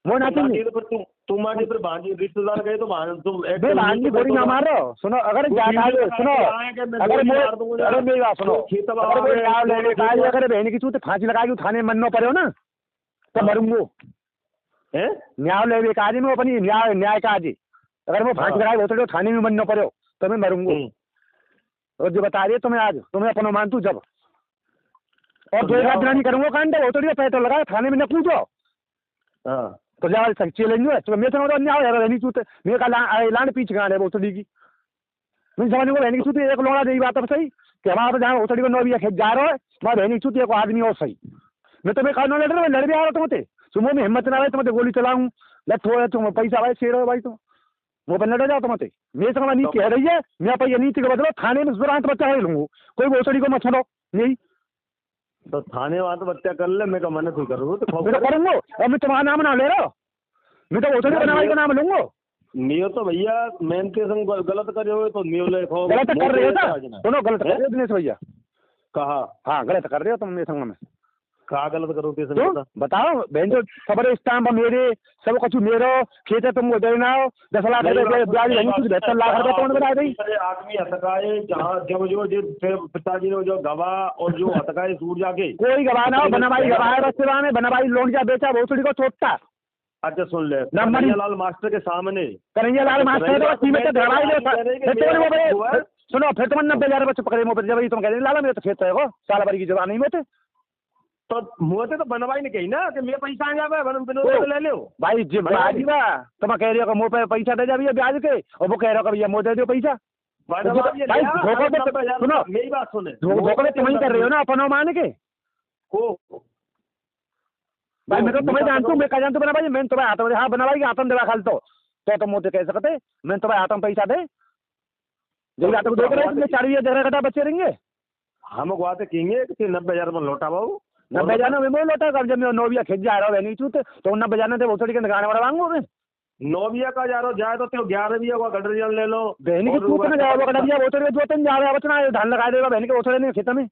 वो ना चाहिए तो फिर तुम आगे फिर भांजी रिश्तेदार गए तो तुम भांजी गोली ना मार रहे हो। सुनो अगर सुनो अगर मेरी बात सुनो, अगर बहन की चूत फांसी लगाएगी थाने में मनना पड़े हो ना तो मरूंगो। न्याय ले काजी में अपनी न्याय काजी अगर मैं फांसी लगाए होते तो थाने में बनना पड़े हो तो मैं मरूंगो। और जो बता रही तुम्हें आज तुम्हें अपना मानतू जब और 2 दिन नहीं करूंगा कांड वो तो पेट्रोल लगा थाने में न कूदो तो जा सच्ची लेंगे तो मैं समझ नहीं आया रहनी चूते मेरे का लान पीछे गाने वो थोड़ी की मैं समझ को रहनी चूते एक लोड़ा यही बात है सही कि हमारा जहाँ उतरी को 9 खेत जा रहा है वहाँ रहनी चूती एक आदमी और सही मैं तुम्हें कहना लड़ रहा लड़ भी आ रहा तुम्हें सुबह में हिम्मत ना आए तो मैं गोली चलाऊँ लठ हो तुम पैसा भाई शेर हो भाई तुम वो पर लड़ जाओ तुम मेरे समझ नहीं कह रही है मैं पर ये नीति को बदलो थाने में तुरंत बच्चा है लूंगा कोई भोसड़ी को मत छोड़ो नहीं तो थाने वहाँ तो बच्चा कर ले मैं का मन कोई करूँ तो करूँगा अब मैं तुम्हारा नाम ना ले रहा मैं तो भोसड़ी बनवाई का नाम लूंगा। नियो तो भैया मैन के संग गलत कर रहे हो तो नियो ले गलत कर रहे हो सुनो गलत कर रहे हो दिनेश भैया कहा हाँ गलत कर रहे हो तुम मेरे संग में कहा गलत करो बताओ बहन जो खबर स्टाम्प मेरे सब कुछ मेरो खेत है तुम देना हो 10 लाख ब्याज नहीं कुछ 72 लाख रुपए कौन बता दी आदमी हतकाए जहाँ जब जो पिताजी ने जो गवाह और जो हतकाए सूर जाके कोई गवाह ना हो बनवाई गवाह रस्ते में बनवाई लोन जा बेचा भोसड़ी को छोड़ता। अच्छा सुन ले कन्हैयालाल मास्टर के सामने कन्हैयालाल मास्टर सुनो फिर तुम 90,000 रुपये पकड़े मोबाइल जब तुम कह रहे लाला मेरे तो खेत है साल भर की जगह नहीं होते तो मुझे तो बनवाई नहीं कही ना कि मेरे पैसा आ जाए ले लो भाई जिम्मेदारी बा तुम कह रहे हो मुँह पे पैसा दे जा भैया ब्याज के और वो कह रहे हो भैया मुँह दे दो पैसा सुनो मेरी बात सुने धोखा तुम ही कर रहे हो ना अपन मान के भाई मैं तो तुम्हें जानता हूँ मैं कह जानता हूँ भाई मैं तुम्हें आता हूँ हाँ बनवाई आतम देवा खाल तो तुम मुझे कह सकते मैं तुम्हें आतम पैसा दे जब आतम देख रहे हैं 40,000 घटा बच्चे रहेंगे हम बात कहेंगे कि 90,000 में लौटा बाबू 90,000 में लौटा कर जब मैं 9 खिंच जा रहा हूँ नहीं चूते तो 90,000 थे भोसड़ी के गाने वाला मांगू मैं 9 का जा रहा जाए तो 11 का गडरियन ले लो बहनी की चूत में जाओ गडरिया भोसड़ी 2-3 जा रहा है बचना धान लगा देगा बहनी के भोसड़ी नहीं खेत में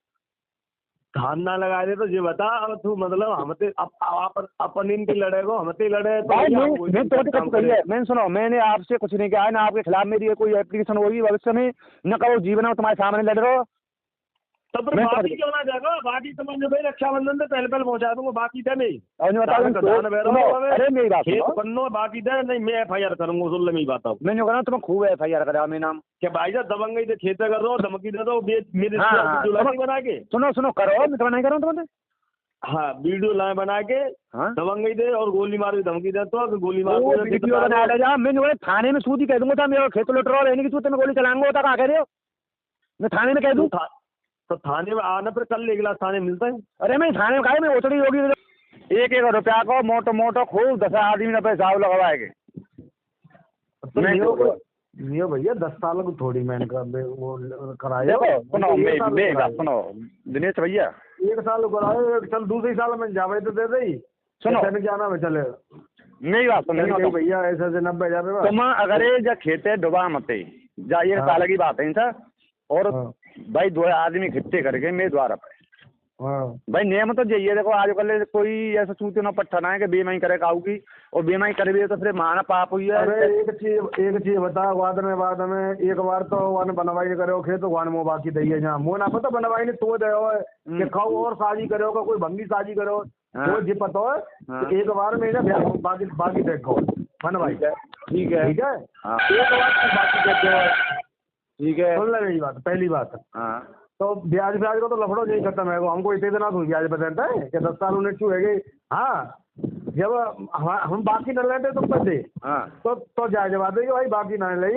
धान ना लगा दे तो ये बता अब तू मतलब हमते अपन इनकी लड़ेगो हमते लड़े तो मैं सुनो मैंने आपसे कुछ नहीं कहा ना आपके खिलाफ मेरी कोई एप्लीकेशन होगी भविष्य में न कहो जीवन में तुम्हारे सामने लड़ रहे हो तो बाकी क्यों ना जाएगा बाकी समझ भाई रक्षाबंधन से पहले पहुंचा दूंगा बाकी दे नहीं अरे मेरी बात सुनो बाकी दे नहीं मैं FIR करूंगा सुन ले मेरी बात अब मैंने कहा तुम खूब FIR करा मेरे नाम क्या भाई साहब दबंगई से खेत कर रहा धमकी दे दो मेरे बना के सुनो करो मैं तो नहीं कर रहा हूँ तुम्हें हाँ वीडियो लाए बना के दबंगई दे और गोली मार की धमकी दे तो गोली मार मैं थाने में सूदी कह दूंगा था मेरा खेत लुट रहा रहने की सूत में गोली चलाऊंगा होता कहा कह रहे हो मैं थाने में कह दूँ तो थाने में आना फिर कल ले गिलास थाने मिलता है अरे मैं थाने में कहा मैं उतरी होगी 1 रुपया को मोटो खूब 10 आदमी ने पैसा लगवाएंगे नहीं भैया 10 साल को थोड़ी मैंने वो कराया सुनो दिनेश भैया 1 साल कराए चल दूसरे साल में जावे तो दे दे सुनो जाना में चले मेरी बात सुनो भैया ऐसे 90,000 तुम अगर ये खेते डुबा मत जा ये साल की बात है सर और भाई 2 आदमी खिट्टे करके मेरे द्वारा पे भाई नियम तो यही देखो आजकल कोई ऐसा चूते ना पट्टा ना है कि बेमाई करे काऊगी और बेमाई करे भी तो फिर माना पाप हुई है। अरे एक चीज बता बाद में एक बार तो वन बनवाई करे खेत तो वन मुँह बाकी दइए जहाँ मुँह ना पता बनवाई ने तो दे खाओ और शादी करे कोई भंगी शादी करो तो जी पता है एक बार में बाकी देखो बनवाई ठीक है एक बार बाकी देखो ठीक है सुन ले मेरी बात पहली बात तो ब्याज को तो लफड़ो नहीं खत्म है हमको इतने ना ब्याज बताता है कि 10 साल उन्हें छुएगे हाँ जब हम बाकी न लेते तुम पैसे तो जाए जब देंगे भाई बाकी ना ले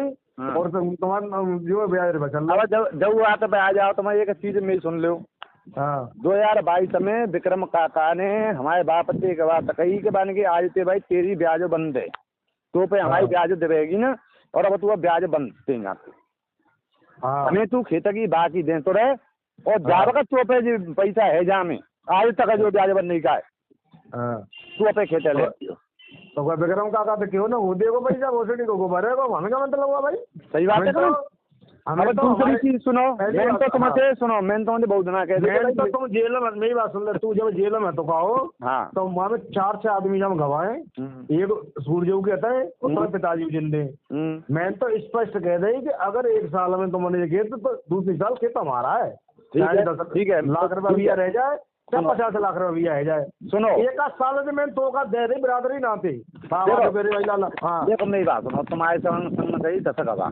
और तुम्हारा जो ब्याज बचल जब वो आता आ जाओ तो मैं एक चीज मेरी सुन लो 2022 में विक्रम काका ने हमारे बाप के बात कही के बन के आज ते भाई तेरी ब्याज बंद है तो पे हमारी ब्याज देगी ना और अब तू ब्याज बंद देगा हमें तू खेत की बाकी दे तो रहे और ज्यादा का चौपे जो पैसा है जहाँ में आज तक जो ब्याज बंद नहीं का है तू अपने खेत ले तो विक्रम काका तो क्यों ना वो देखो पैसा भोसड़ी को भरेगा हमें क्या मतलब हुआ भाई सही बात है हमें अब तो दूसरी हमारे- चीज सुनो, पहली मैंने बात- तो तुमसे सुनो, मैंने तो बहुत दिना कह मैं दिया तो तुम जेल में, मेरी बात सुन ले, तू जब जेल में तो कहो हाँ। तो वहाँ में 4 से आदमी जब गवाए, एक सूरज कहता है और तुम्हारे पिताजी जिंदे। मैं तो स्पष्ट कह रही कि अगर 1 साल में तुमने ये खेत तो दूसरी साल खेत हमारा है। ठीक है, लाख रुपया रह जाए क्या 50 लाख रुपया रह जाए, सुनो 1 साल में मैं तो का दे रही बिरादरी नाते। हाँ देखो मेरी बात सुनो, तुम्हारे संग में सही 10 गवाह,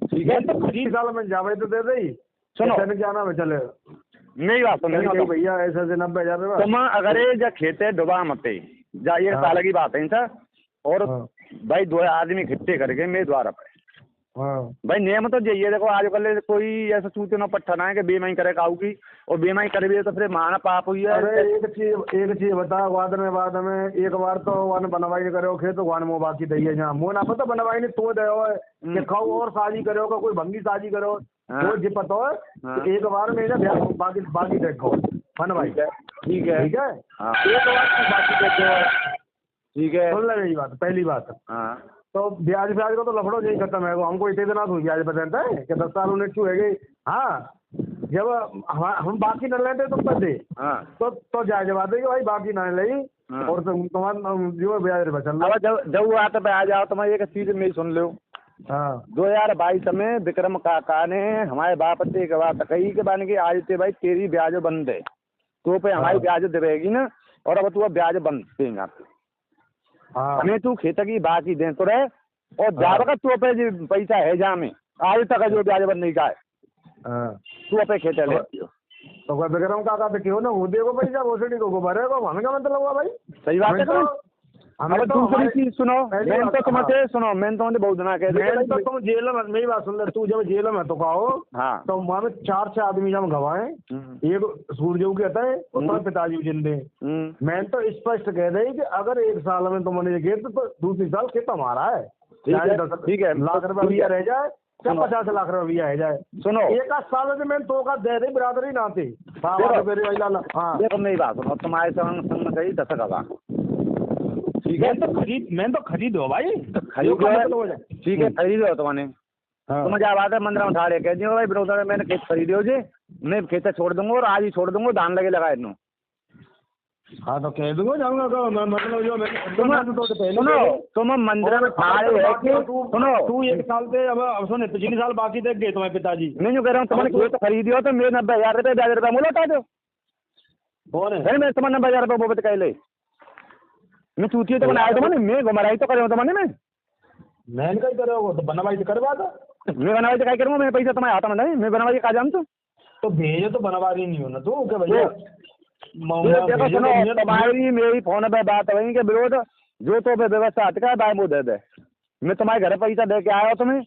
ठीक है, तो 25 साल में जावे तो दे रही। सुनो क्या नाम है चले मेरी बात सुनो भैया ऐसे से 90,000 रुपया। तुम अगर जा खेते डुबा मते जा, ये साल की बात है सर, और भाई 2 आदमी इकट्ठे करके मेरे द्वारा पे भाई नियम तो यही है। देखो आजकल कोई ऐसा चूते ना पट्टा ना है कि बेमाई करे काऊ की, और बेमाई करे भी तो फिर माना पाप हुई है। अरे एक चीज बता, वाद में एक बार तो वन बनवाई करे खेत वन मुँह बाकी दही है, जहाँ मुँह ना पता बनवाई नहीं तो दे खाओ और शादी करो का कोई भंगी शादी करो तो जी पता है तो एक बार में ना बाकी बाकी देखो बनवाई। ठीक है ठीक है हाँ। एक बार बाकी देखो। ठीक है सुन ले मेरी बात, पहली बात हाँ। तो ब्याज का तो लफड़ो नहीं खत्म है, हमको इतने दिन हुई ब्याज बताता है कि 10 साल उन्हें छू है गई। हाँ जब हम बाकी न लेते तुम कर दे तो जाए जवाब देगी भाई बाकी ना ले और तुम्हारा जो ब्याज बचल। जब वो आता पे आ जाओ तो मैं एक चीज में सुन लो। 2022 में विक्रम काका ने हमारे बाप से के बात कही के बन के आज ते भाई तेरी ब्याज बंद है तो पे हमारी ब्याज देगी ना, और अब तू ब्याज बंद देगा हमें तू खेत की बाकी दे तो रहे और जाएगा तू पे जो पैसा है जा में आज तक जो ब्याज बंद नहीं का है तू अपने खेत ले तो विक्रम काका तो क्यों ना वो देखो पैसा भोसड़ी को भरेगा हमें क्या मतलब हुआ भाई। सही बात है। हमें तो दूसरी चीज सुनो, मैंने तो तुमसे सुनो, मैंने तो बहुत दिना कह दिया तो तुम जेल में, मेरी बात सुन ले, तू जब जेल में तो कहो हाँ तो वहाँ में 4 से आदमी जब गवाए, एक सूरज कहता है और तुम्हारे पिताजी जिंदे। मैं तो स्पष्ट कह रही कि अगर 1 साल में तुमने ये खेत तो दूसरी साल खेत हमारा है। ठीक है लाख रुपया रह जाए क्या 50 लाख रुपया रह जाए, सुनो 1 साल में मैं तो का दे रही बिरादरी नाते। देखो मेरी बात सुनो, तुम्हारे संग में सही 10 गवाह, ठीक है, मैं तो खरीदो भाई खरीदो, ठीक है खरीदो तुम्हारे तुम जा बात है मंदिर उठा रहे कह दियो भाई विरोध मैंने खेत खरीदो जी, मैं खेत छोड़ दूंगा और आज ही छोड़ दूंगा, धान लगे लगाए नो। हाँ तो कह दूंगा जाऊंगा मतलब जो सुनो तुम मंदिर में खड़े है कि सुनो तू 1 साल से अब सुन पिछले साल बाकी देख गए तुम्हारे पिताजी। मैं जो कह रहा हूँ तुम्हारे खेत खरीदियो तो मेरे 90,000 रुपये ब्याज रुपया मुँह लौटा दो। कौन है मैं तुम्हारे 90,000 रुपये बोबत कह ले मैं चूतिए तो बनाया तुमने, मैं घुमराई तो करे तुमने मैं कहीं करो तो बनवाई तो करवा दो। मैं बनवाई तो क्या करूँगा, मैं पैसा तुम्हारे हाथ में नहीं, मैं बनवाई का जान तो भेजो तो बनवा रही नहीं हो ना तू क्या भैया। देखो सुनो तुम्हारी मेरी फोन पे बात वही के विरोध जो तो व्यवस्था हटका है वो दे दे, मैं तुम्हारे घर पैसा दे के आया हूँ तुम्हें